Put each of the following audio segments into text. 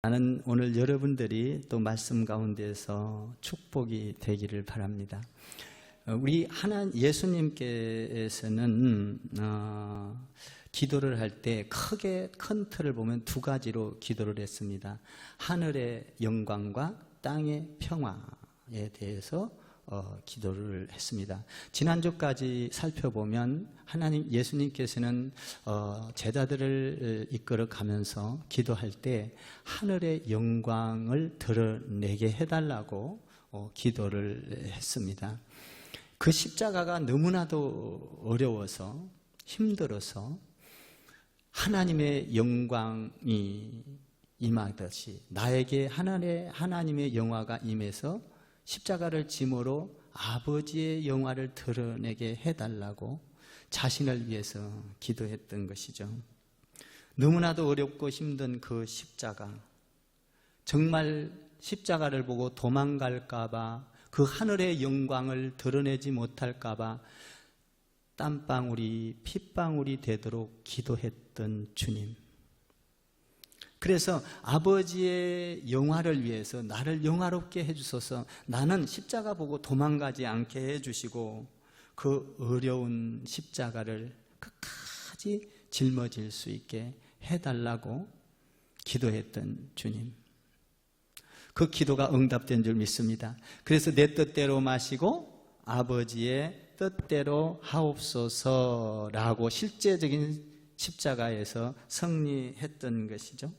나는 오늘 여러분들이 또 말씀 가운데서 축복이 되기를 바랍니다. 우리 예수님께서는 기도를 할 때 크게 큰 틀을 보면 두 가지로 기도를 했습니다. 하늘의 영광과 땅의 평화에 대해서 기도를 했습니다. 지난주까지 살펴보면 예수님께서는 제자들을 이끌어 가면서 기도할 때 하늘의 영광을 드러내게 해달라고 기도를 했습니다. 그 십자가가 너무나도 어려워서 힘들어서 하나님의 영광이 임하듯이 나에게 하나님의 영화가 임해서 십자가를 짐으로 아버지의 영화를 드러내게 해달라고 자신을 위해서 기도했던 것이죠. 너무나도 어렵고 힘든 그 십자가, 정말 십자가를 보고 도망갈까봐, 그 하늘의 영광을 드러내지 못할까봐 땀방울이 핏방울이 되도록 기도했던 주님. 그래서 아버지의 영화를 위해서 나를 영화롭게 해주셔서 나는 십자가 보고 도망가지 않게 해주시고 그 어려운 십자가를 끝까지 짊어질 수 있게 해달라고 기도했던 주님. 그 기도가 응답된 줄 믿습니다. 그래서 내 뜻대로 마시고 아버지의 뜻대로 하옵소서라고 실제적인 십자가에서 승리했던 것이죠.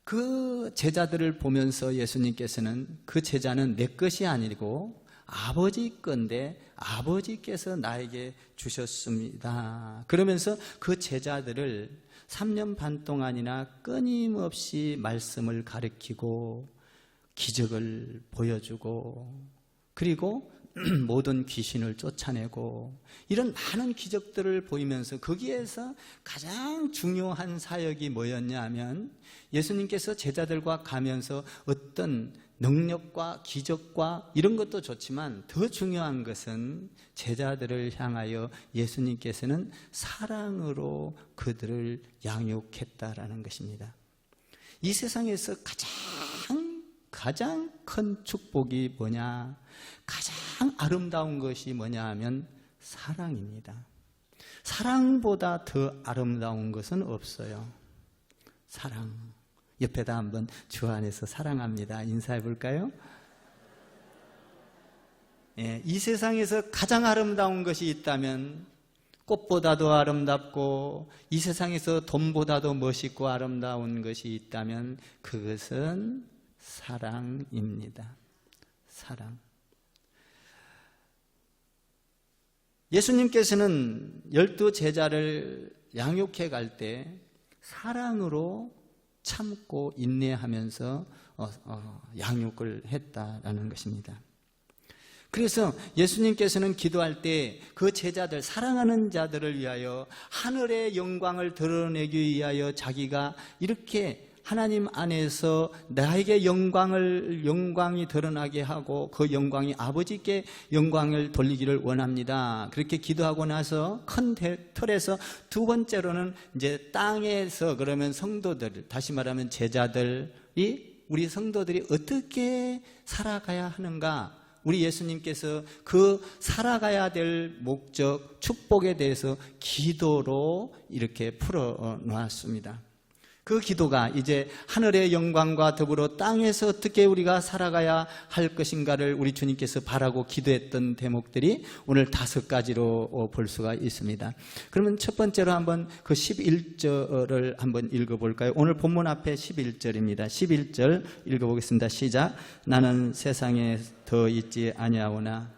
그 제자들을 보면서 예수님께서는 그 제자는 내 것이 아니고 아버지 건데 아버지께서 나에게 주셨습니다. 그러면서 그 제자들을 3년 반 동안이나 끊임없이 말씀을 가르치고 기적을 보여주고 그리고 모든 귀신을 쫓아내고 이런 많은 기적들을 보이면서 거기에서 가장 중요한 사역이 뭐였냐 하면 예수님께서 제자들과 가면서 어떤 능력과 기적과 이런 것도 좋지만 더 중요한 것은 제자들을 향하여 예수님께서는 사랑으로 그들을 양육했다라는 것입니다. 이 세상에서 가장 큰 축복이 뭐냐? 가장 아름다운 것이 뭐냐 하면 사랑입니다. 사랑보다 더 아름다운 것은 없어요. 사랑. 옆에다 한번 주 안에서 사랑합니다. 인사해 볼까요? 이 세상에서 가장 아름다운 것이 있다면 꽃보다도 아름답고 이 세상에서 돈보다도 멋있고 아름다운 것이 있다면 그것은 사랑입니다. 사랑. 예수님께서는 12제자를 양육해 갈 때 사랑으로 참고 인내하면서 양육을 했다라는 것입니다. 그래서 예수님께서는 기도할 때 그 제자들, 사랑하는 자들을 위하여 하늘의 영광을 드러내기 위하여 자기가 이렇게 하나님 안에서 나에게 영광이 드러나게 하고 그 영광이 아버지께 영광을 돌리기를 원합니다. 그렇게 기도하고 나서 큰 틀에서 두 번째로는 이제 땅에서 그러면 성도들, 다시 말하면 제자들이 우리 성도들이 어떻게 살아가야 하는가? 우리 예수님께서 그 살아가야 될 목적, 축복에 대해서 기도로 이렇게 풀어 놓았습니다. 그 기도가 이제 하늘의 영광과 더불어 땅에서 어떻게 우리가 살아가야 할 것인가를 우리 주님께서 바라고 기도했던 대목들이 오늘 5가지로 볼 수가 있습니다. 그러면 첫 번째로 한번 그 11절을 한번 읽어볼까요? 오늘 본문 앞에 11절입니다. 11절 읽어보겠습니다. 시작. 나는 세상에 더 있지 아니하오나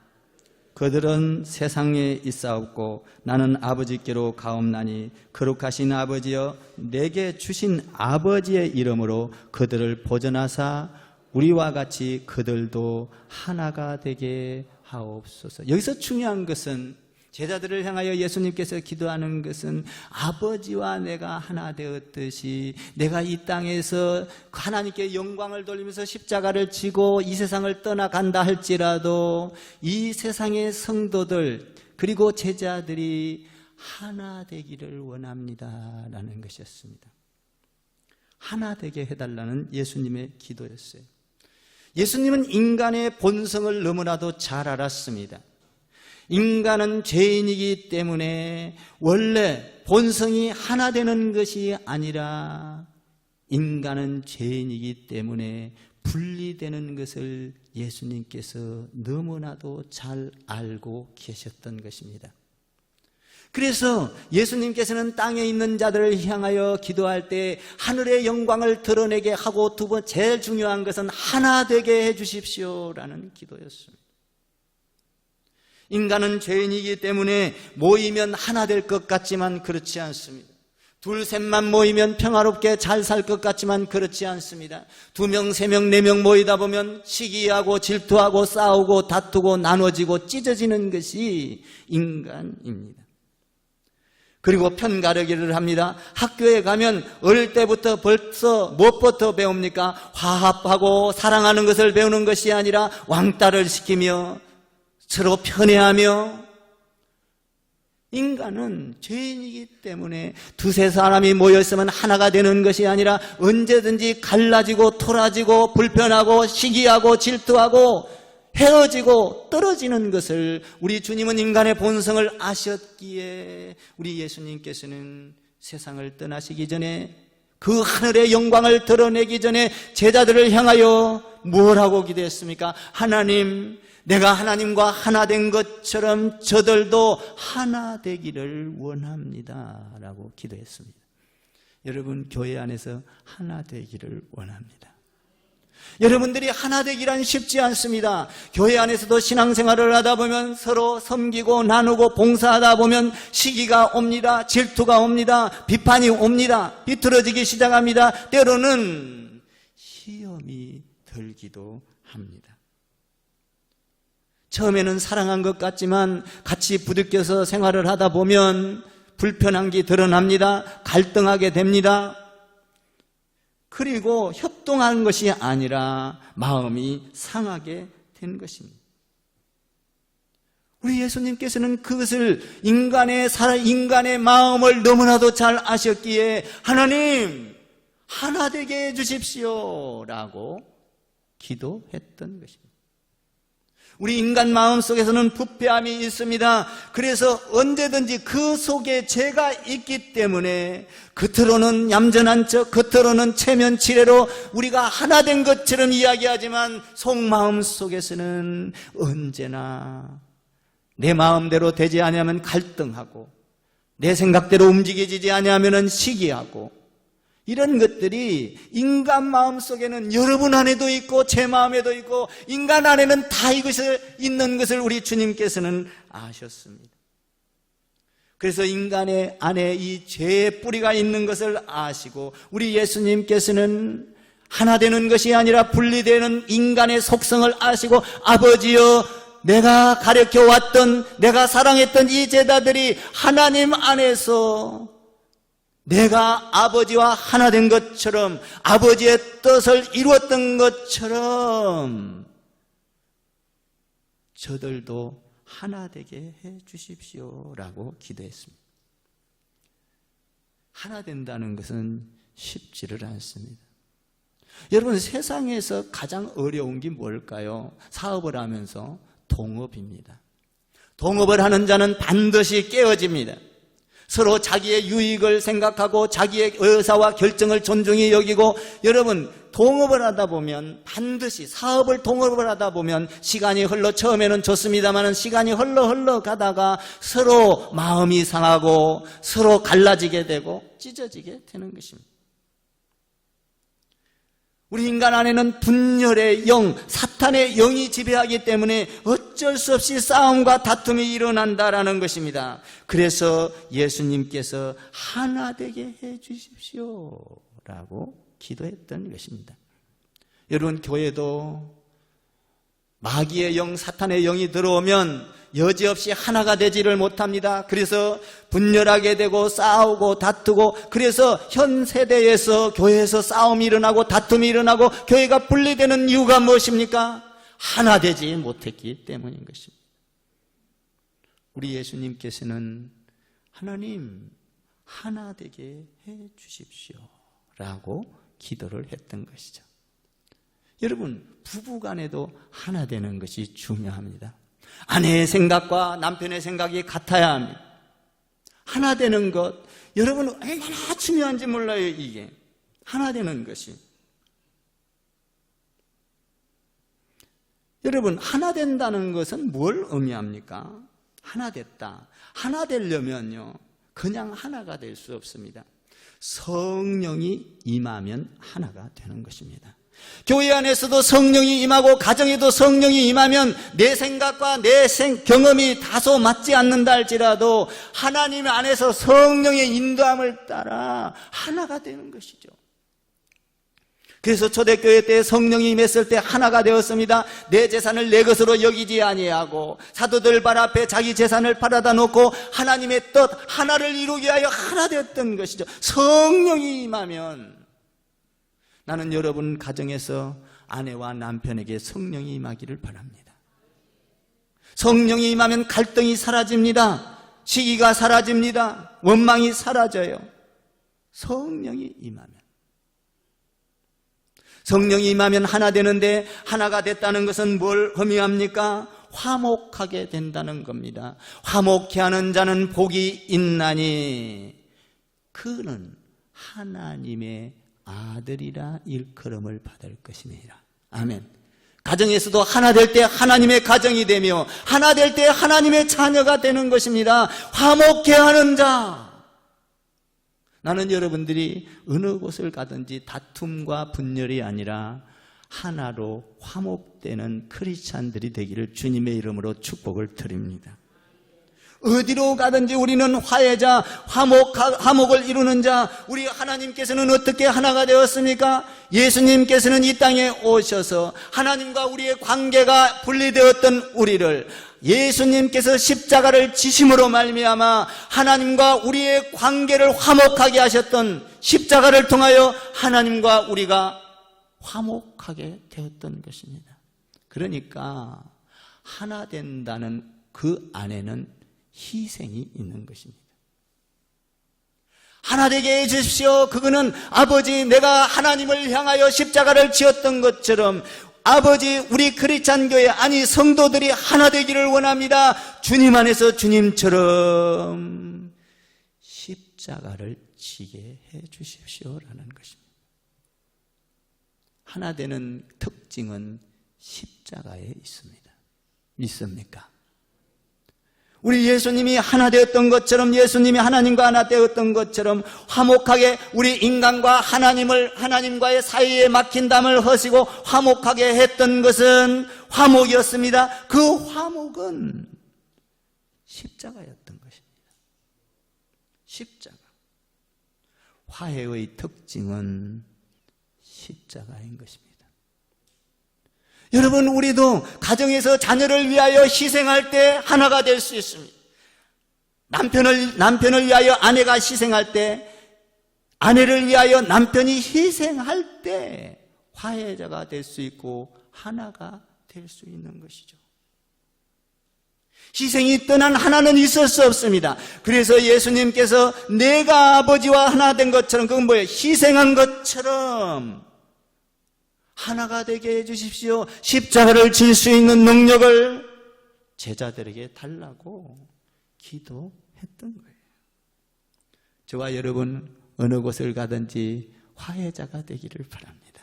그들은 세상에 있사옵고 나는 아버지께로 가옵나니 거룩하신 아버지여 내게 주신 아버지의 이름으로 그들을 보존하사 우리와 같이 그들도 하나가 되게 하옵소서. 여기서 중요한 것은 제자들을 향하여 예수님께서 기도하는 것은 아버지와 내가 하나 되었듯이 내가 이 땅에서 하나님께 영광을 돌리면서 십자가를 지고 이 세상을 떠나간다 할지라도 이 세상의 성도들 그리고 제자들이 하나 되기를 원합니다라는 것이었습니다. 하나 되게 해달라는 예수님의 기도였어요. 예수님은 인간의 본성을 너무나도 잘 알았습니다. 인간은 죄인이기 때문에 원래 본성이 하나 되는 것이 아니라 인간은 죄인이기 때문에 분리되는 것을 예수님께서 너무나도 잘 알고 계셨던 것입니다. 그래서 예수님께서는 땅에 있는 자들을 향하여 기도할 때 하늘의 영광을 드러내게 하고 두 번째 제일 중요한 것은 하나 되게 해 주십시오라는 기도였습니다. 인간은 죄인이기 때문에 모이면 하나 될 것 같지만 그렇지 않습니다. 둘, 셋만 모이면 평화롭게 잘 살 것 같지만 그렇지 않습니다. 2명, 3명, 4명 모이다 보면 시기하고 질투하고 싸우고 다투고 나눠지고 찢어지는 것이 인간입니다. 그리고 편가르기를 합니다. 학교에 가면 어릴 때부터 벌써 무엇부터 배웁니까? 화합하고 사랑하는 것을 배우는 것이 아니라 왕따를 시키며 서로 편애하며. 인간은 죄인이기 때문에 두세 사람이 모여있으면 하나가 되는 것이 아니라 언제든지 갈라지고 토라지고 불편하고 시기하고 질투하고 헤어지고 떨어지는 것을 우리 주님은 인간의 본성을 아셨기에 우리 예수님께서는 세상을 떠나시기 전에 그 하늘의 영광을 드러내기 전에 제자들을 향하여 뭘 하고 기도했습니까? 하나님, 내가 하나님과 하나 된 것처럼 저들도 하나 되기를 원합니다 라고 기도했습니다. 여러분, 교회 안에서 하나 되기를 원합니다. 여러분들이 하나 되기란 쉽지 않습니다. 교회 안에서도 신앙생활을 하다 보면 서로 섬기고 나누고 봉사하다 보면 시기가 옵니다. 질투가 옵니다. 비판이 옵니다. 비틀어지기 시작합니다. 때로는 시험이 들기도 합니다. 처음에는 사랑한 것 같지만 같이 부딪혀서 생활을 하다 보면 불편한 게 드러납니다. 갈등하게 됩니다. 그리고 협동한 것이 아니라 마음이 상하게 된 것입니다. 우리 예수님께서는 그것을 인간의 마음을 너무나도 잘 아셨기에 하나님, 하나 되게 해주십시오 라고 기도했던 것입니다. 우리 인간 마음 속에서는 부패함이 있습니다. 그래서 언제든지 그 속에 죄가 있기 때문에 겉으로는 얌전한 척, 겉으로는 체면치레로 우리가 하나 된 것처럼 이야기하지만 속마음 속에서는 언제나 내 마음대로 되지 아니하면 갈등하고 내 생각대로 움직이지 아니하면 시기하고 이런 것들이 인간 마음속에는 여러분 안에도 있고 제 마음에도 있고 인간 안에는 다 이것이 있는 것을 우리 주님께서는 아셨습니다. 그래서 인간의 안에 이 죄의 뿌리가 있는 것을 아시고 우리 예수님께서는 하나 되는 것이 아니라 분리되는 인간의 속성을 아시고 아버지여, 내가 가르쳐왔던, 내가 사랑했던 이 제자들이 하나님 안에서 내가 아버지와 하나 된 것처럼 아버지의 뜻을 이루었던 것처럼 저들도 하나 되게 해 주십시오라고 기도했습니다. 하나 된다는 것은 쉽지를 않습니다. 여러분, 세상에서 가장 어려운 게 뭘까요? 사업을 하면서 동업입니다. 동업을 하는 자는 반드시 깨어집니다. 서로 자기의 유익을 생각하고 자기의 의사와 결정을 존중히 여기고, 여러분, 동업을 하다 보면 반드시 사업을 동업을 하다 보면 시간이 흘러, 처음에는 좋습니다만 시간이 흘러 가다가 서로 마음이 상하고 서로 갈라지게 되고 찢어지게 되는 것입니다. 우리 인간 안에는 분열의 영, 사탄의 영이 지배하기 때문에 어쩔 수 없이 싸움과 다툼이 일어난다라는 것입니다. 그래서 예수님께서 하나 되게 해 주십시오 라고 기도했던 것입니다. 여러분, 교회도 마귀의 영, 사탄의 영이 들어오면 여지없이 하나가 되지를 못합니다. 그래서 분열하게 되고 싸우고 다투고, 그래서 현 세대에서 교회에서 싸움이 일어나고 다툼이 일어나고 교회가 분리되는 이유가 무엇입니까? 하나 되지 못했기 때문인 것입니다. 우리 예수님께서는 하나님, 하나 되게 해 주십시오 라고 기도를 했던 것이죠. 여러분, 부부간에도 하나 되는 것이 중요합니다. 아내의 생각과 남편의 생각이 같아야 합니다. 하나 되는 것, 여러분 얼마나 중요한지 몰라요. 이게 하나 되는 것이. 여러분, 하나 된다는 것은 뭘 의미합니까? 하나 됐다. 하나 되려면요, 그냥 하나가 될 수 없습니다. 성령이 임하면 하나가 되는 것입니다. 교회 안에서도 성령이 임하고 가정에도 성령이 임하면 내 생각과 내 경험이 다소 맞지 않는다 할지라도 하나님 안에서 성령의 인도함을 따라 하나가 되는 것이죠. 그래서 초대교회 때 성령이 임했을 때 하나가 되었습니다. 내 재산을 내 것으로 여기지 아니하고 사도들 발 앞에 자기 재산을 팔아다 놓고 하나님의 뜻 하나를 이루기 위하여 하나 되었던 것이죠. 성령이 임하면, 나는 여러분 가정에서 아내와 남편에게 성령이 임하기를 바랍니다. 성령이 임하면 갈등이 사라집니다. 시기가 사라집니다. 원망이 사라져요. 성령이 임하면. 성령이 임하면 하나 되는데, 하나가 됐다는 것은 뭘 의미합니까? 화목하게 된다는 겁니다. 화목케 하는 자는 복이 있나니 그는 하나님의 아들이라 일컬음을 받을 것이니라. 아멘. 가정에서도 하나 될 때 하나님의 가정이 되며 하나 될 때 하나님의 자녀가 되는 것입니다. 화목케 하는 자. 나는 여러분들이 어느 곳을 가든지 다툼과 분열이 아니라 하나로 화목되는 크리스찬들이 되기를 주님의 이름으로 축복을 드립니다. 어디로 가든지 우리는 화해자, 화목을 이루는 자. 우리 하나님께서는 어떻게 하나가 되었습니까? 예수님께서는 이 땅에 오셔서 하나님과 우리의 관계가 분리되었던 우리를 예수님께서 십자가를 지심으로 말미암아 하나님과 우리의 관계를 화목하게 하셨던 십자가를 통하여 하나님과 우리가 화목하게 되었던 것입니다. 그러니까 하나 된다는 그 안에는 희생이 있는 것입니다. 하나 되게 해주십시오. 그거는 아버지, 내가 하나님을 향하여 십자가를 지었던 것처럼 아버지, 우리 크리스찬 교회, 아니 성도들이 하나 되기를 원합니다. 주님 안에서 주님처럼 십자가를 지게 해주십시오라는 것입니다. 하나 되는 특징은 십자가에 있습니다. 믿습니까? 우리 예수님이 하나 되었던 것처럼, 예수님이 하나님과 하나 되었던 것처럼 화목하게 우리 인간과 하나님과의 사이에 막힌 담을 허시고 화목하게 했던 것은 화목이었습니다. 그 화목은 십자가였던 것입니다. 십자가. 화해의 특징은 십자가인 것입니다. 여러분, 우리도 가정에서 자녀를 위하여 희생할 때 하나가 될 수 있습니다. 남편을 위하여 아내가 희생할 때, 아내를 위하여 남편이 희생할 때 화해자가 될 수 있고 하나가 될 수 있는 것이죠. 희생이 떠난 하나는 있을 수 없습니다. 그래서 예수님께서 내가 아버지와 하나 된 것처럼, 그건 뭐예요? 희생한 것처럼 하나가 되게 해주십시오. 십자가를 질 수 있는 능력을 제자들에게 달라고 기도했던 거예요. 저와 여러분 어느 곳을 가든지 화해자가 되기를 바랍니다.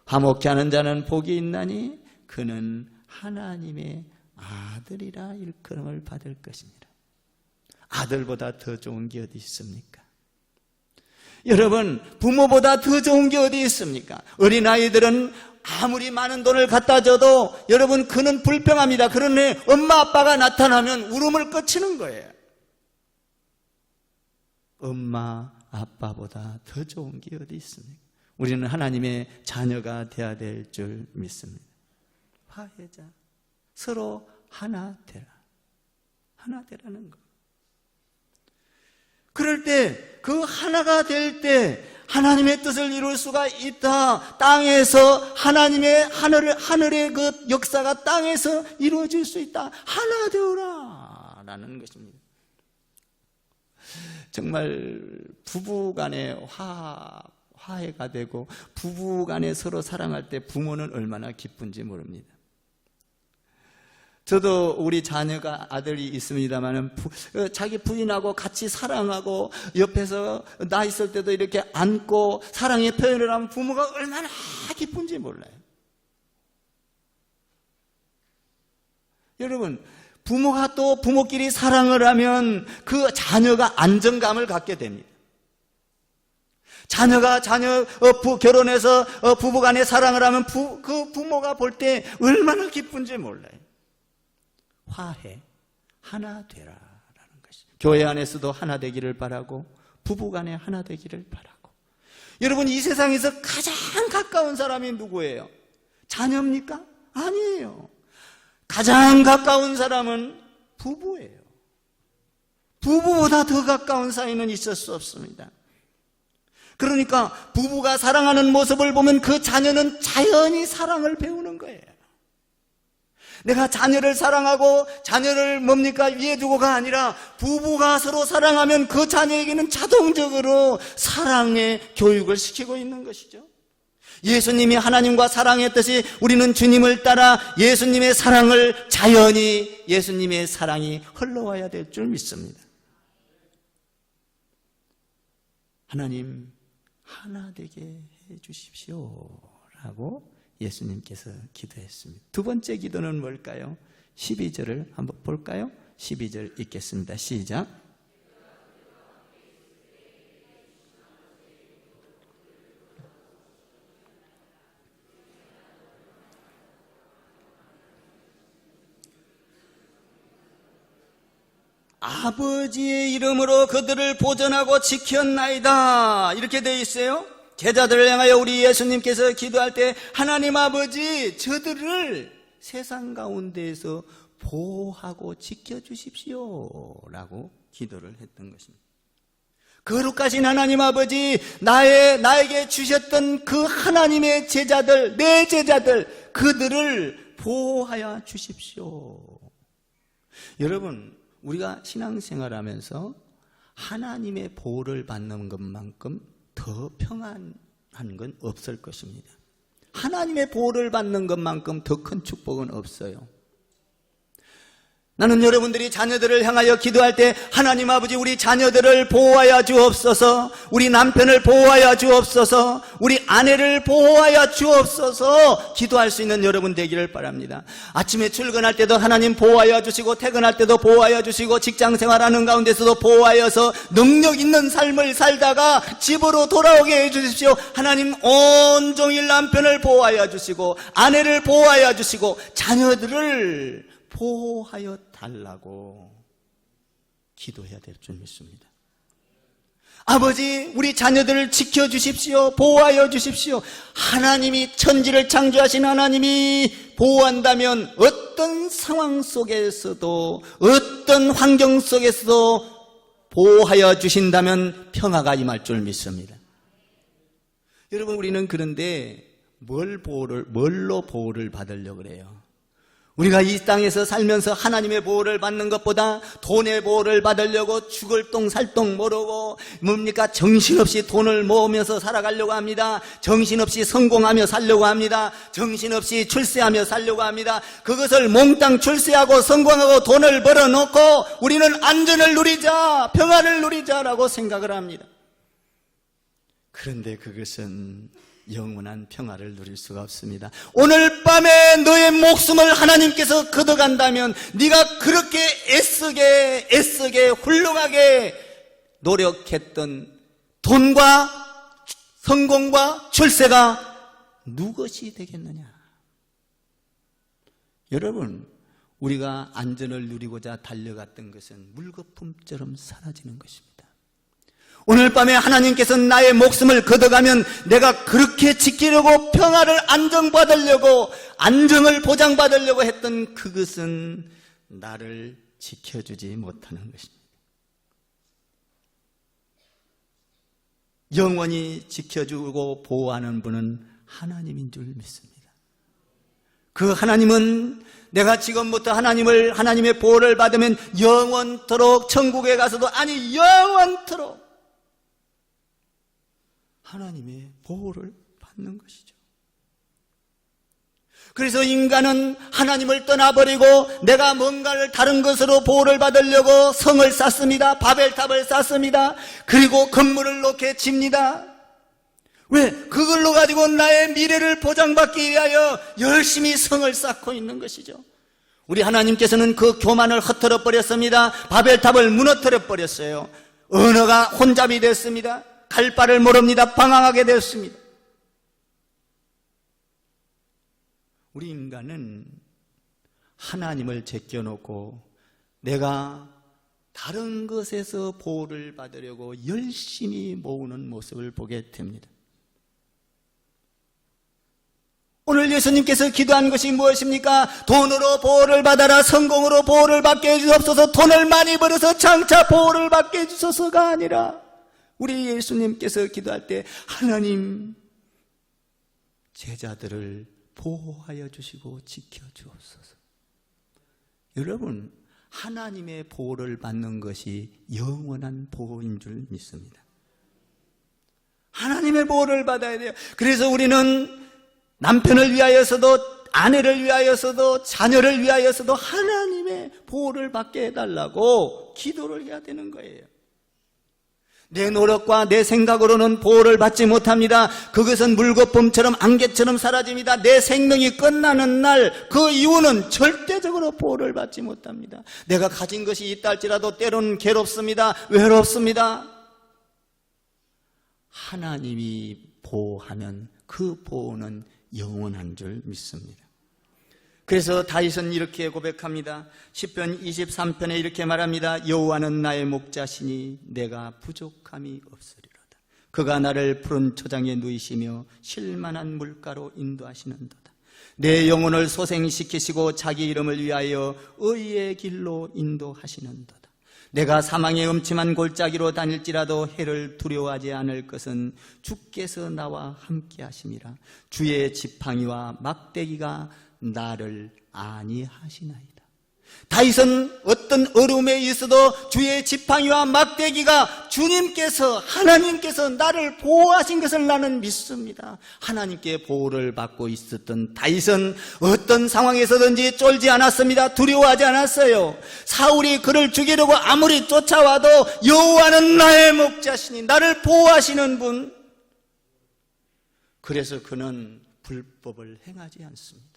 화목케 하는 자는 복이 있나니 그는 하나님의 아들이라 일컬음을 받을 것입니다. 아들보다 더 좋은 게 어디 있습니까? 여러분, 부모보다 더 좋은 게 어디 있습니까? 어린아이들은 아무리 많은 돈을 갖다 줘도 여러분 그는 불평합니다. 그러네 엄마 아빠가 나타나면 울음을 꺼치는 거예요. 엄마 아빠보다 더 좋은 게 어디 있습니까? 우리는 하나님의 자녀가 되어야 될 줄 믿습니다. 화해자, 서로 하나 되라. 하나 되라는 거. 그럴 때, 그 하나가 될 때 하나님의 뜻을 이룰 수가 있다. 땅에서 하나님의 하늘의 그 역사가 땅에서 이루어질 수 있다. 하나 되어라 라는 것입니다. 정말 부부간의 화해가 되고 부부간에 서로 사랑할 때 부모는 얼마나 기쁜지 모릅니다. 저도 우리 자녀가 아들이 있습니다만은 자기 부인하고 같이 사랑하고 옆에서 나 있을 때도 이렇게 안고 사랑의 표현을 하면 부모가 얼마나 기쁜지 몰라요. 여러분, 부모가 또 부모끼리 사랑을 하면 그 자녀가 안정감을 갖게 됩니다. 자녀가 결혼해서 부부간에 사랑을 하면 그 부모가 볼 때 얼마나 기쁜지 몰라요. 화해, 하나 되라라는 것이. 교회 안에서도 하나 되기를 바라고 부부간에 하나 되기를 바라고. 여러분, 이 세상에서 가장 가까운 사람이 누구예요? 자녀입니까? 아니에요. 가장 가까운 사람은 부부예요. 부부보다 더 가까운 사이는 있을 수 없습니다. 그러니까 부부가 사랑하는 모습을 보면 그 자녀는 자연히 사랑을 배우는 거예요. 내가 자녀를 사랑하고 자녀를 위에 두고가 아니라 부부가 서로 사랑하면 그 자녀에게는 자동적으로 사랑의 교육을 시키고 있는 것이죠. 예수님이 하나님과 사랑했듯이 우리는 주님을 따라 예수님의 사랑을 자연히 예수님의 사랑이 흘러와야 될 줄 믿습니다. 하나님 하나 되게 해 주십시오 라고 예수님께서 기도했습니다. 두 번째 기도는 뭘까요? 12절을 한번 볼까요? 12절 읽겠습니다. 시작. 아버지의 이름으로 그들을 보존하고 지켰나이다. 이렇게 되어 있어요. 제자들을 향하여 우리 예수님께서 기도할 때 하나님 아버지, 저들을 세상 가운데에서 보호하고 지켜주십시오 라고 기도를 했던 것입니다. 거룩하신 하나님 아버지, 나에게 주셨던 그 하나님의 제자들, 내 제자들, 그들을 보호하여 주십시오. 여러분, 우리가 신앙생활하면서 하나님의 보호를 받는 것만큼 더 평안한 건 없을 것입니다. 하나님의 보호를 받는 것만큼 더 큰 축복은 없어요. 나는 여러분들이 자녀들을 향하여 기도할 때 하나님 아버지, 우리 자녀들을 보호하여 주옵소서, 우리 남편을 보호하여 주옵소서, 우리 아내를 보호하여 주옵소서 기도할 수 있는 여러분 되기를 바랍니다. 아침에 출근할 때도 하나님 보호하여 주시고, 퇴근할 때도 보호하여 주시고, 직장생활하는 가운데서도 보호하여서 능력 있는 삶을 살다가 집으로 돌아오게 해주십시오. 하나님 온종일 남편을 보호하여 주시고, 아내를 보호하여 주시고, 자녀들을 보호하여 달라고 기도해야 될 줄 믿습니다. 아버지, 우리 자녀들을 지켜주십시오. 보호하여 주십시오. 하나님이, 천지를 창조하신 하나님이 보호한다면 어떤 상황 속에서도, 어떤 환경 속에서도 보호하여 주신다면 평화가 임할 줄 믿습니다. 여러분, 우리는 그런데 뭘로 보호를 받으려고 그래요? 우리가 이 땅에서 살면서 하나님의 보호를 받는 것보다 돈의 보호를 받으려고 죽을 똥 살 똥 모르고 정신없이 돈을 모으면서 살아가려고 합니다. 정신없이 성공하며 살려고 합니다. 정신없이 출세하며 살려고 합니다. 그것을 몽땅 출세하고 성공하고 돈을 벌어놓고 우리는 안전을 누리자, 평안을 누리자라고 생각을 합니다. 그런데 그것은 영원한 평화를 누릴 수가 없습니다. 오늘 밤에 너의 목숨을 하나님께서 걷어간다면 네가 그렇게 애쓰게 훌륭하게 노력했던 돈과 성공과 출세가 누구것이 되겠느냐? 여러분, 우리가 안전을 누리고자 달려갔던 것은 물거품처럼 사라지는 것입니다. 오늘 밤에 하나님께서 나의 목숨을 걷어가면 내가 그렇게 지키려고 평화를 안정받으려고, 안정을 보장받으려고 했던 그것은 나를 지켜주지 못하는 것입니다. 영원히 지켜주고 보호하는 분은 하나님인 줄 믿습니다. 그 하나님은 내가 지금부터 하나님의 보호를 받으면 영원토록 천국에 가서도, 아니 영원토록 하나님의 보호를 받는 것이죠. 그래서 인간은 하나님을 떠나버리고 내가 뭔가를 다른 것으로 보호를 받으려고 성을 쌓습니다. 바벨탑을 쌓습니다. 그리고 건물을 놓게 집니다. 왜? 그걸로 가지고 나의 미래를 보장받기 위하여 열심히 성을 쌓고 있는 것이죠. 우리 하나님께서는 그 교만을 흩어져 버렸습니다. 바벨탑을 무너뜨려 버렸어요. 언어가 혼잡이 됐습니다. 갈 바를 모릅니다. 방황하게 됐습니다. 우리 인간은 하나님을 제껴놓고 내가 다른 것에서 보호를 받으려고 열심히 모으는 모습을 보게 됩니다. 오늘 예수님께서 기도한 것이 무엇입니까? 돈으로 보호를 받아라, 성공으로 보호를 받게 해주옵소서. 돈을 많이 벌어서 장차 보호를 받게 해주소서가 아니라 우리 예수님께서 기도할 때 하나님 제자들을 보호하여 주시고 지켜주옵소서. 여러분, 하나님의 보호를 받는 것이 영원한 보호인 줄 믿습니다. 하나님의 보호를 받아야 돼요. 그래서 우리는 남편을 위하여서도 아내를 위하여서도 자녀를 위하여서도 하나님의 보호를 받게 해달라고 기도를 해야 되는 거예요. 내 노력과 내 생각으로는 보호를 받지 못합니다. 그것은 물거품처럼 안개처럼 사라집니다. 내 생명이 끝나는 날 그 이후는 절대적으로 보호를 받지 못합니다. 내가 가진 것이 있다 할지라도 때로는 괴롭습니다. 외롭습니다. 하나님이 보호하면 그 보호는 영원한 줄 믿습니다. 그래서 다윗은 이렇게 고백합니다. 시편 23편에 이렇게 말합니다. 여호와는 나의 목자시니 내가 부족함이 없으리로다. 그가 나를 푸른 초장에 누이시며 쉴만한 물가로 인도하시는도다. 내 영혼을 소생시키시고 자기 이름을 위하여 의의 길로 인도하시는도다. 내가 사망의 음침한 골짜기로 다닐지라도 해를 두려워하지 않을 것은 주께서 나와 함께 하심이라. 주의 지팡이와 막대기가 나를 안위하시나이다. 다윗은 어떤 어려움에 있어도 주의 지팡이와 막대기가 주님께서 하나님께서 나를 보호하신 것을 나는 믿습니다. 하나님께 보호를 받고 있었던 다윗은 어떤 상황에서든지 쫄지 않았습니다. 두려워하지 않았어요. 사울이 그를 죽이려고 아무리 쫓아와도 여호와는 나의 목자시니 나를 보호하시는 분. 그래서 그는 불법을 행하지 않습니다.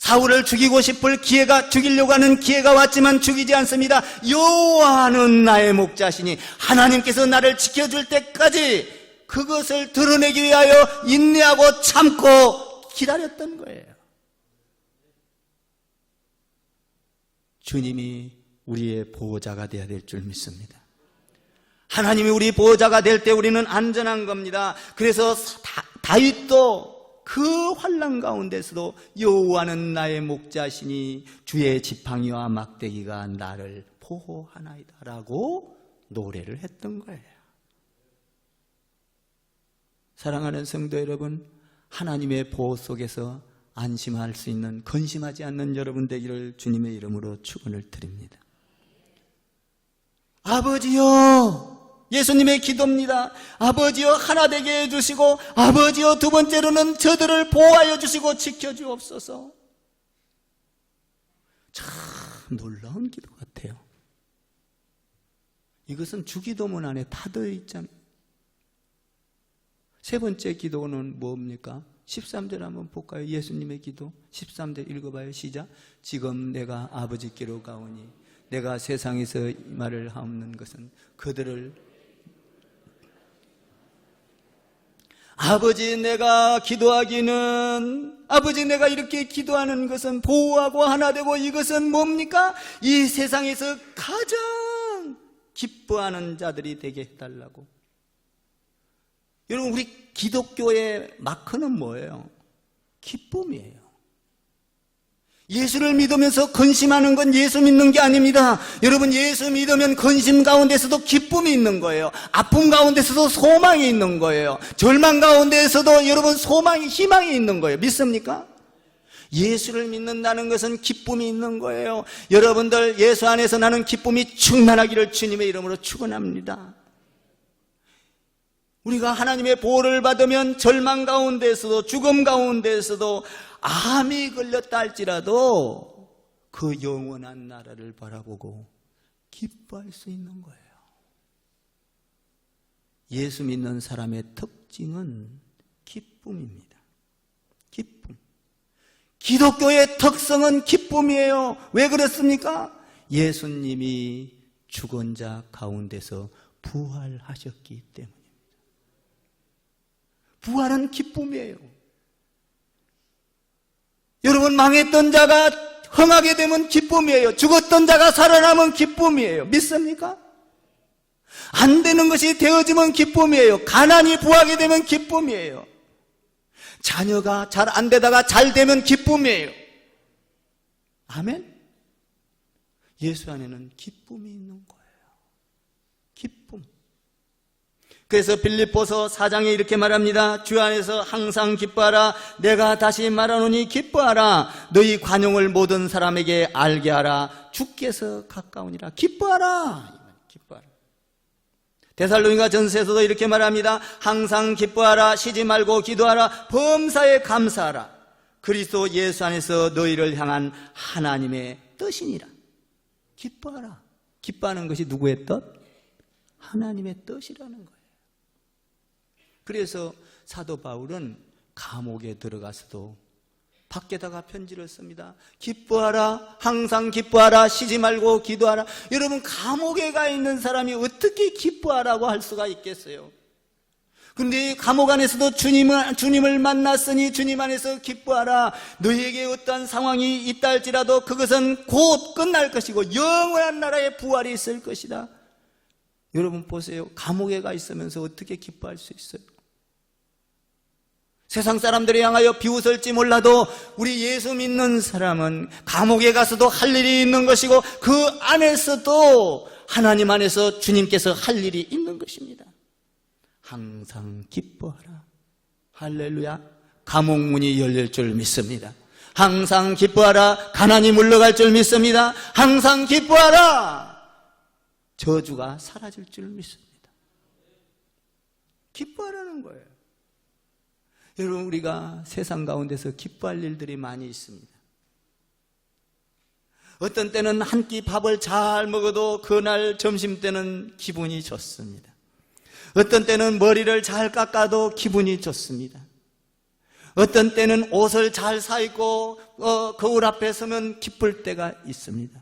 사울을 죽이고 싶을 기회가, 죽이려고 하는 기회가 왔지만 죽이지 않습니다. 여호와는 나의 목자시니 하나님께서 나를 지켜줄 때까지 그것을 드러내기 위하여 인내하고 참고 기다렸던 거예요. 주님이 우리의 보호자가 되어야 될 줄 믿습니다. 하나님이 우리 보호자가 될 때 우리는 안전한 겁니다. 그래서 다윗도 그 환난 가운데서도 여호와는 나의 목자시니 주의 지팡이와 막대기가 나를 보호하나이다 라고 노래를 했던 거예요. 사랑하는 성도 여러분, 하나님의 보호 속에서 안심할 수 있는, 근심하지 않는 여러분 되기를 주님의 이름으로 축원을 드립니다. 아버지요, 예수님의 기도입니다. 아버지여 하나 되게 해주시고, 아버지여 두 번째로는 저들을 보호하여 주시고 지켜주옵소서. 참 놀라운 기도 같아요. 이것은 주기도문 안에 다 들어있잖아요. 세 번째 기도는 뭡니까? 13절 한번 볼까요? 예수님의 기도 13절 읽어봐요. 시작. 지금 내가 아버지께로 가오니 내가 세상에서 이 말을 하옵는 것은 그들을 아버지 내가 기도하기는 아버지 내가 이렇게 기도하는 것은 보호하고 하나 되고 이것은 뭡니까? 이 세상에서 가장 기뻐하는 자들이 되게 해달라고. 여러분 우리 기독교의 마크는 뭐예요? 기쁨이에요. 예수를 믿으면서 근심하는 건 예수 믿는 게 아닙니다. 여러분 예수 믿으면 근심 가운데서도 기쁨이 있는 거예요. 아픔 가운데서도 소망이 있는 거예요. 절망 가운데서도 여러분 소망이, 희망이 있는 거예요. 믿습니까? 예수를 믿는다는 것은 기쁨이 있는 거예요. 여러분들 예수 안에서 나는 기쁨이 충만하기를 주님의 이름으로 축원합니다. 우리가 하나님의 보호를 받으면 절망 가운데서도 죽음 가운데서도 암이 걸렸다 할지라도 그 영원한 나라를 바라보고 기뻐할 수 있는 거예요. 예수 믿는 사람의 특징은 기쁨입니다. 기쁨. 기독교의 특성은 기쁨이에요. 왜 그렇습니까? 예수님이 죽은 자 가운데서 부활하셨기 때문입니다. 부활은 기쁨이에요. 여러분, 망했던 자가 흥하게 되면 기쁨이에요. 죽었던 자가 살아나면 기쁨이에요. 믿습니까? 안 되는 것이 되어지면 기쁨이에요. 가난이 부하게 되면 기쁨이에요. 자녀가 잘 안 되다가 잘 되면 기쁨이에요. 아멘? 예수 안에는 기쁨이 있는 거예요. 기쁨. 그래서 빌립보서 4장에 이렇게 말합니다. 주 안에서 항상 기뻐하라. 내가 다시 말하노니 기뻐하라. 너희 관용을 모든 사람에게 알게 하라. 주께서 가까우니라. 기뻐하라. 기뻐하라. 데살로니가 전서에서도 이렇게 말합니다. 항상 기뻐하라. 쉬지 말고 기도하라. 범사에 감사하라. 그리스도 예수 안에서 너희를 향한 하나님의 뜻이니라. 기뻐하라. 기뻐하는 것이 누구의 뜻? 하나님의 뜻이라는 거예요. 그래서 사도 바울은 감옥에 들어가서도 밖에다가 편지를 씁니다. 기뻐하라. 항상 기뻐하라. 쉬지 말고 기도하라. 여러분, 감옥에 가 있는 사람이 어떻게 기뻐하라고 할 수가 있겠어요? 근데 감옥 안에서도 주님을 만났으니 주님 안에서 기뻐하라. 너희에게 어떠한 상황이 있다 할지라도 그것은 곧 끝날 것이고 영원한 나라의 부활이 있을 것이다. 여러분 보세요. 감옥에 가 있으면서 어떻게 기뻐할 수 있어요? 세상 사람들이 향하여 비웃을지 몰라도 우리 예수 믿는 사람은 감옥에 가서도 할 일이 있는 것이고 그 안에서도 하나님 안에서 주님께서 할 일이 있는 것입니다. 항상 기뻐하라. 할렐루야. 감옥 문이 열릴 줄 믿습니다. 항상 기뻐하라. 가난이 물러갈 줄 믿습니다. 항상 기뻐하라. 저주가 사라질 줄 믿습니다. 기뻐하라는 거예요. 여러분, 우리가 세상 가운데서 기뻐할 일들이 많이 있습니다. 어떤 때는 한 끼 밥을 잘 먹어도 그날 점심 때는 기분이 좋습니다. 어떤 때는 머리를 잘 깎아도 기분이 좋습니다. 어떤 때는 옷을 잘 사입고 거울 앞에 서면 기쁠 때가 있습니다.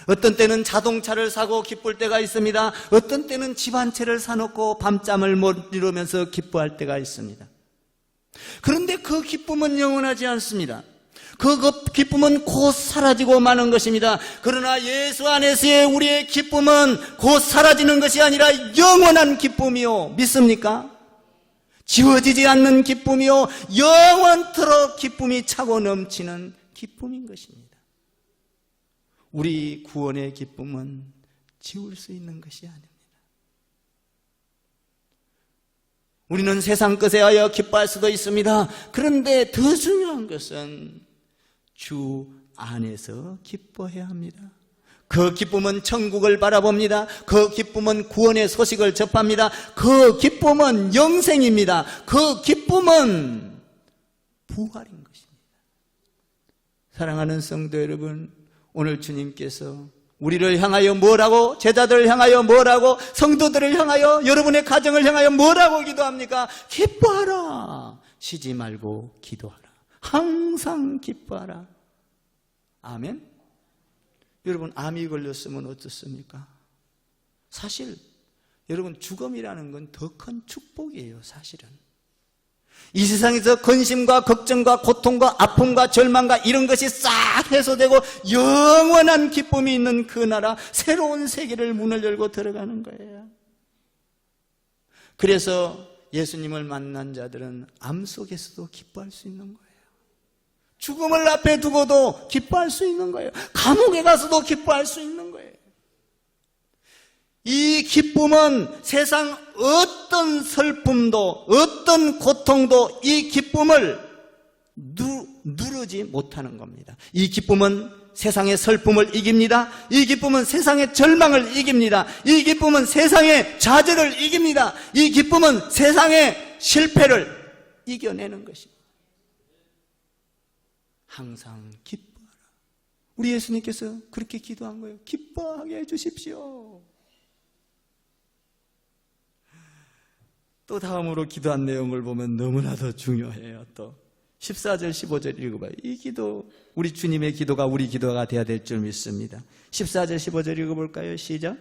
어떤 때는 자동차를 사고 기쁠 때가 있습니다. 어떤 때는 집 한 채를 사놓고 밤잠을 못 이루면서 기뻐할 때가 있습니다. 그런데 그 기쁨은 영원하지 않습니다. 그 기쁨은 곧 사라지고 마는 것입니다. 그러나 예수 안에서의 우리의 기쁨은 곧 사라지는 것이 아니라 영원한 기쁨이요. 믿습니까? 지워지지 않는 기쁨이요. 영원토록 기쁨이 차고 넘치는 기쁨인 것입니다. 우리 구원의 기쁨은 지울 수 있는 것이 아닙니다. 우리는 세상 것에 하여 기뻐할 수도 있습니다. 그런데 더 중요한 것은 주 안에서 기뻐해야 합니다. 그 기쁨은 천국을 바라봅니다. 그 기쁨은 구원의 소식을 접합니다. 그 기쁨은 영생입니다. 그 기쁨은 부활인 것입니다. 사랑하는 성도 여러분, 오늘 주님께서 우리를 향하여 뭐라고, 제자들을 향하여 뭐라고, 성도들을 향하여, 여러분의 가정을 향하여 뭐라고 기도합니까? 기뻐하라. 쉬지 말고 기도하라. 항상 기뻐하라. 아멘. 여러분, 암이 걸렸으면 어떻습니까? 사실 여러분, 죽음이라는 건 더 큰 축복이에요. 사실은 이 세상에서 근심과 걱정과 고통과 아픔과 절망과 이런 것이 싹 해소되고 영원한 기쁨이 있는 그 나라, 새로운 세계를 문을 열고 들어가는 거예요. 그래서 예수님을 만난 자들은 암 속에서도 기뻐할 수 있는 거예요. 죽음을 앞에 두고도 기뻐할 수 있는 거예요. 감옥에 가서도 기뻐할 수 있는 거예요. 이 기쁨은 세상 어떤 슬픔도, 어떤 고통도 이 기쁨을 누르지 못하는 겁니다. 이 기쁨은 세상의 슬픔을 이깁니다. 이 기쁨은 세상의 절망을 이깁니다. 이 기쁨은 세상의 좌절을 이깁니다. 이 기쁨은 세상의 실패를 이겨내는 것입니다. 항상 기뻐하라. 우리 예수님께서 그렇게 기도한 거예요. 기뻐하게 해주십시오. 또 다음으로 기도한 내용을 보면 너무나도 중요해요. 또 14절 15절 읽어봐요. 이 기도, 우리 주님의 기도가 우리 기도가 되어야 될 줄 믿습니다. 14절 15절 읽어볼까요? 시작.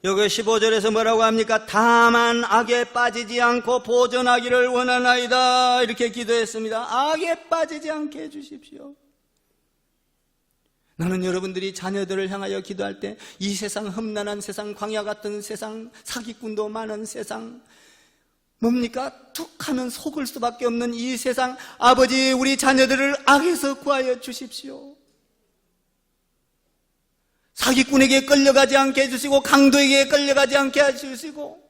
여기 15절에서 뭐라고 합니까? 다만 악에 빠지지 않고 보존하기를 원하나이다. 이렇게 기도했습니다. 악에 빠지지 않게 해주십시오. 나는 여러분들이 자녀들을 향하여 기도할 때 이 세상 험난한 세상, 광야 같은 세상, 사기꾼도 많은 세상, 뭡니까? 툭 하면 속을 수밖에 없는 이 세상, 아버지 우리 자녀들을 악에서 구하여 주십시오. 사기꾼에게 끌려가지 않게 해주시고 강도에게 끌려가지 않게 해주시고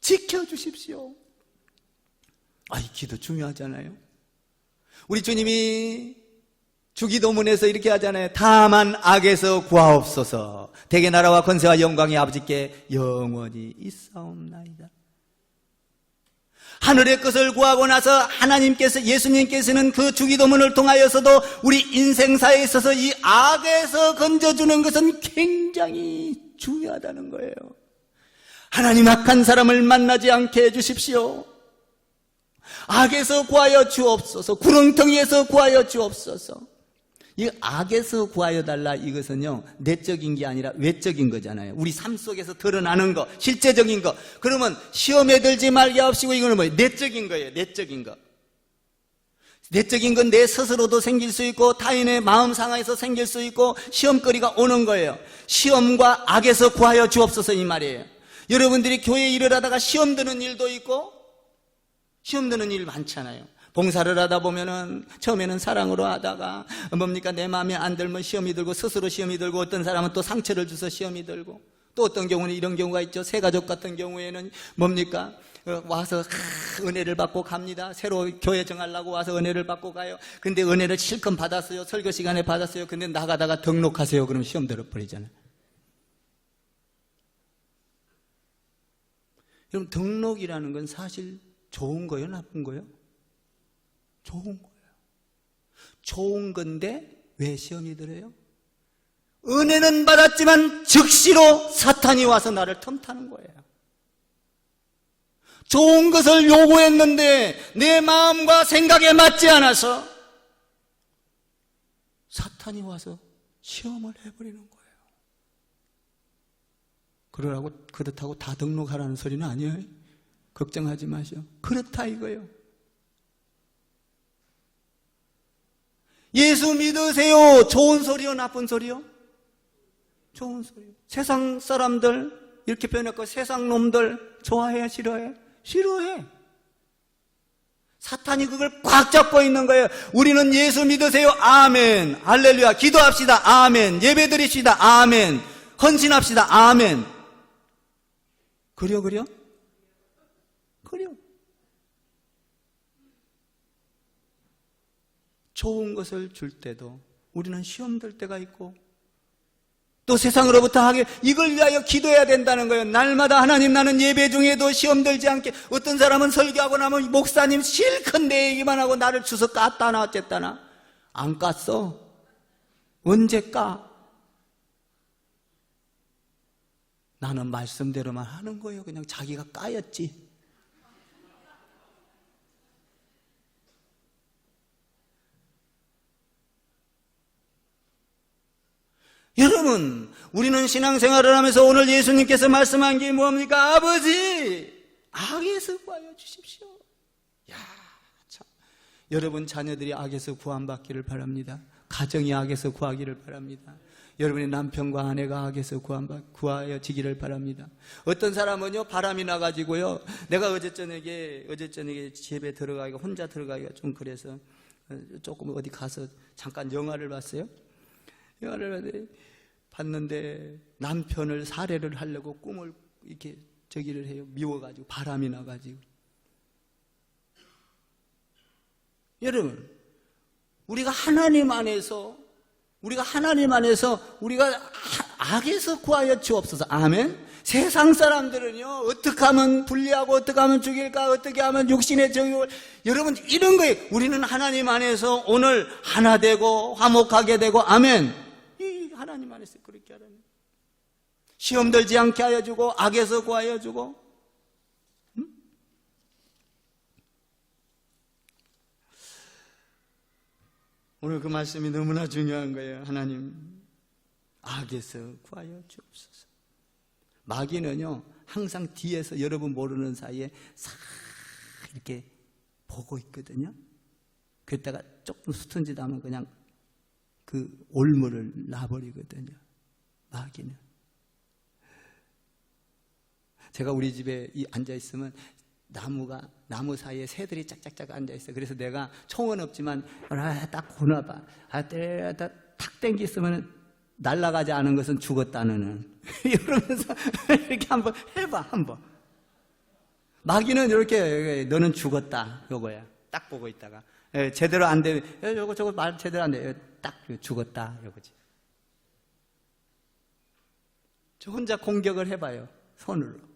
지켜주십시오. 이 기도 중요하잖아요. 우리 주님이 주기도문에서 이렇게 하잖아요. 다만 악에서 구하옵소서. 대개 나라와 권세와 영광이 아버지께 영원히 있사옵나이다. 하늘의 것을 구하고 나서 하나님께서, 예수님께서는 그 주기도문을 통하여서도 우리 인생사에 있어서 이 악에서 건져주는 것은 굉장히 중요하다는 거예요. 하나님, 악한 사람을 만나지 않게 해주십시오. 악에서 구하여 주옵소서. 구렁텅이에서 구하여 주옵소서. 이 악에서 구하여 달라, 이것은요 내적인 게 아니라 외적인 거잖아요. 우리 삶 속에서 드러나는 거, 실제적인 거. 그러면 시험에 들지 말게 하옵시고, 이거는 뭐예요? 내적인 거예요. 내적인 거. 내적인 건 내 스스로도 생길 수 있고 타인의 마음 상하에서 생길 수 있고 시험거리가 오는 거예요. 시험과 악에서 구하여 주옵소서, 이 말이에요. 여러분들이 교회에 일을 하다가 시험 드는 일도 있고, 시험 드는 일 많잖아요. 봉사를 하다 보면은 처음에는 사랑으로 하다가 뭡니까? 내 마음에 안 들면 시험이 들고, 스스로 시험이 들고, 어떤 사람은 또 상처를 줘서 시험이 들고, 또 어떤 경우는 이런 경우가 있죠. 새가족 같은 경우에는 뭡니까? 와서 은혜를 받고 갑니다. 새로 교회 정하려고 와서 은혜를 받고 가요. 근데 은혜를 실컷 받았어요. 설교 시간에 받았어요. 근데 나가다가 등록하세요. 그럼 시험 들어버리잖아요. 여러분, 등록이라는 건 사실 좋은 거예요? 나쁜 거예요? 좋은 거예요. 좋은 건데 왜 시험이 들어요? 은혜는 받았지만 즉시로 사탄이 와서 나를 틈타는 거예요. 좋은 것을 요구했는데 내 마음과 생각에 맞지 않아서 사탄이 와서 시험을 해버리는 거예요. 그렇다고 다 등록하라는 소리는 아니에요. 걱정하지 마시오. 그렇다 이거예요. 예수 믿으세요. 좋은 소리요, 나쁜 소리요? 좋은 소리요. 세상 사람들 이렇게 표현했고, 세상 놈들 좋아해, 싫어해? 싫어해. 사탄이 그걸 꽉 잡고 있는 거예요. 우리는 예수 믿으세요. 아멘. 할렐루야. 기도합시다. 아멘. 예배드립시다. 아멘. 헌신합시다. 아멘. 그려? 좋은 것을 줄 때도 우리는 시험 들 때가 있고, 또 세상으로부터 하게 이걸 위하여 기도해야 된다는 거예요. 날마다 하나님, 나는 예배 중에도 시험 들지 않게. 어떤 사람은 설교하고 나면 목사님 실컷 내 얘기만 하고 나를 주워 깠다나 어쨌다나. 안 깠어. 언제 까? 나는 말씀대로만 하는 거예요. 그냥 자기가 까였지. 여러분, 우리는 신앙생활을 하면서 오늘 예수님께서 말씀한 게 뭡니까? 아버지, 악에서 구하여 주십시오. 야, 참. 여러분 자녀들이 악에서 구원받기를 바랍니다. 가정이 악에서 구하기를 바랍니다. 여러분의 남편과 아내가 악에서 구하여지기를 바랍니다. 어떤 사람은요, 바람이 나가지고요, 내가 어제 저녁에 집에 들어가기가, 혼자 들어가기가 좀 그래서 조금 어디 가서 잠깐 영화를 봤어요. 영화를 봤는데 남편을 살해를 하려고 꿈을 이렇게 저기를 해요. 미워가지고 바람이 나가지고. 여러분, 우리가 하나님 안에서 우리가 악에서 구하여 주옵소서. 아멘. 세상 사람들은요, 어떻게 하면 불리하고 어떻게 하면 죽일까, 어떻게 하면 육신의 정욕을, 여러분 이런 거에 우리는 하나님 안에서 오늘 하나 되고 화목하게 되고, 아멘. 이 하나님 안에서 그렇게 하라는, 시험 들지 않게 하여 주고 악에서 구하여 주고. 오늘 그 말씀이 너무나 중요한 거예요. 하나님, 악에서 구하여 주옵소서. 마귀는요, 항상 뒤에서 여러분 모르는 사이에 싹 이렇게 보고 있거든요. 그랬다가 조금 수천짓 하면 그냥 그 올무를 놔버리거든요. 마귀는. 제가 우리 집에 앉아있으면 나무 사이에 새들이 짝짝짝 앉아있어요. 그래서 내가 총은 없지만, 딱 보나봐. 탁 땡겼으면 날아가지 않은 것은 죽었다는. 이러면서 이렇게 한번 해봐, 한번. 마귀는 이렇게, 너는 죽었다, 요거야. 딱 보고 있다가. 제대로 안 되면, 저거 말 제대로 안 돼. 딱 죽었다, 요거지. 저 혼자 공격을 해봐요, 손으로.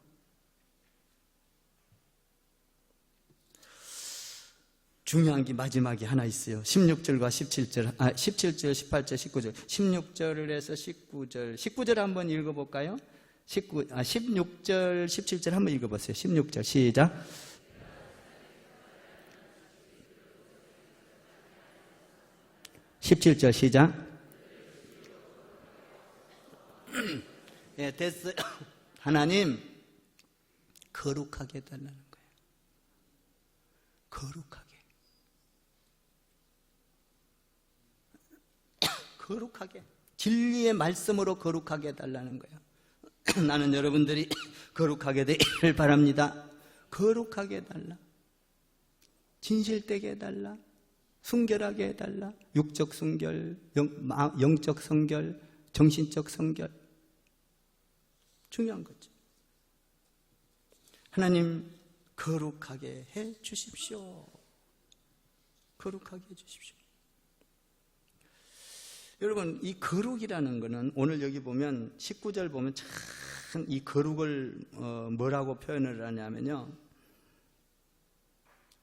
중요한 게 마지막에 하나 있어요. 16절과 17절, 17절, 18절, 19절. 16절을 해서 19절 한번 읽어볼까요? 16절, 17절 한번 읽어보세요. 16절 시작. (17절) 시작. 예, 됐어요. 하나님, 거룩하게 해달라는 거예요. 거룩하게. 거룩하게, 진리의 말씀으로 거룩하게 해달라는 거예요. 나는 여러분들이 거룩하게 되기를 바랍니다. 거룩하게 해달라. 진실되게 해달라. 순결하게 해달라. 육적 순결, 영적 순결, 정신적 순결. 중요한 거죠. 하나님, 거룩하게 해 주십시오. 거룩하게 해 주십시오. 여러분, 이 거룩이라는 거는 오늘 여기 보면 19절 보면 참 이 거룩을 뭐라고 표현을 하냐면요,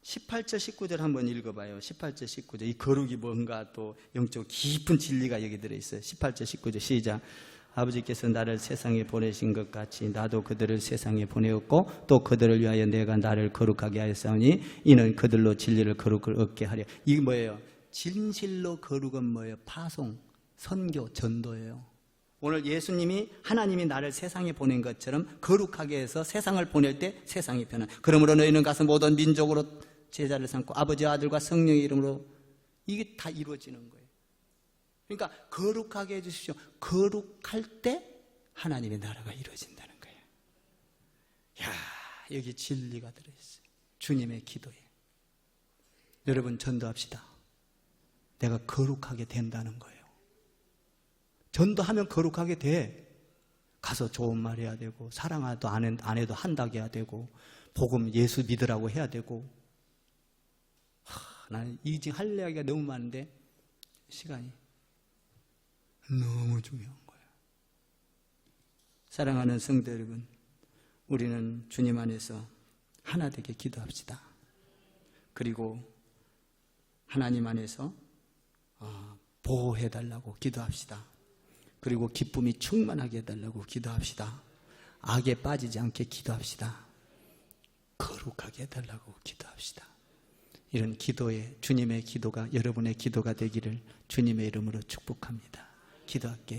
18절 19절 한번 읽어봐요. 18절 19절. 이 거룩이 뭔가 또 영적 깊은 진리가 여기 들어있어요. 18절 19절 시작. 아버지께서 나를 세상에 보내신 것 같이 나도 그들을 세상에 보내었고 또 그들을 위하여 내가 나를 거룩하게 하였사오니 이는 그들로 진리를 거룩을 얻게 하려. 이게 뭐예요? 진실로 거룩은 뭐예요? 파송, 선교, 전도예요. 오늘 예수님이, 하나님이 나를 세상에 보낸 것처럼 거룩하게 해서 세상을 보낼 때 세상이 변한. 그러므로 너희는 가서 모든 민족으로 제자를 삼고 아버지, 아들과 성령의 이름으로, 이게 다 이루어지는 거예요. 그러니까 거룩하게 해주십시오. 거룩할 때 하나님의 나라가 이루어진다는 거예요. 야, 여기 진리가 들어있어요. 주님의 기도에. 여러분, 전도합시다. 내가 거룩하게 된다는 거예요. 전도하면 거룩하게 돼. 가서 좋은 말 해야 되고, 사랑도 안 해도 한다고 해야 되고, 복음 예수 믿으라고 해야 되고. 나는 이제 할 이야기가 너무 많은데 시간이 너무 중요한 거예요. 사랑하는 성도 여러분, 우리는 주님 안에서 하나 되게 기도합시다. 그리고 하나님 안에서 보호해달라고 기도합시다. 그리고 기쁨이 충만하게 해달라고 기도합시다. 악에 빠지지 않게 기도합시다. 거룩하게 해달라고 기도합시다. 이런 기도에 주님의 기도가 여러분의 기도가 되기를 주님의 이름으로 축복합니다. 기도할게요.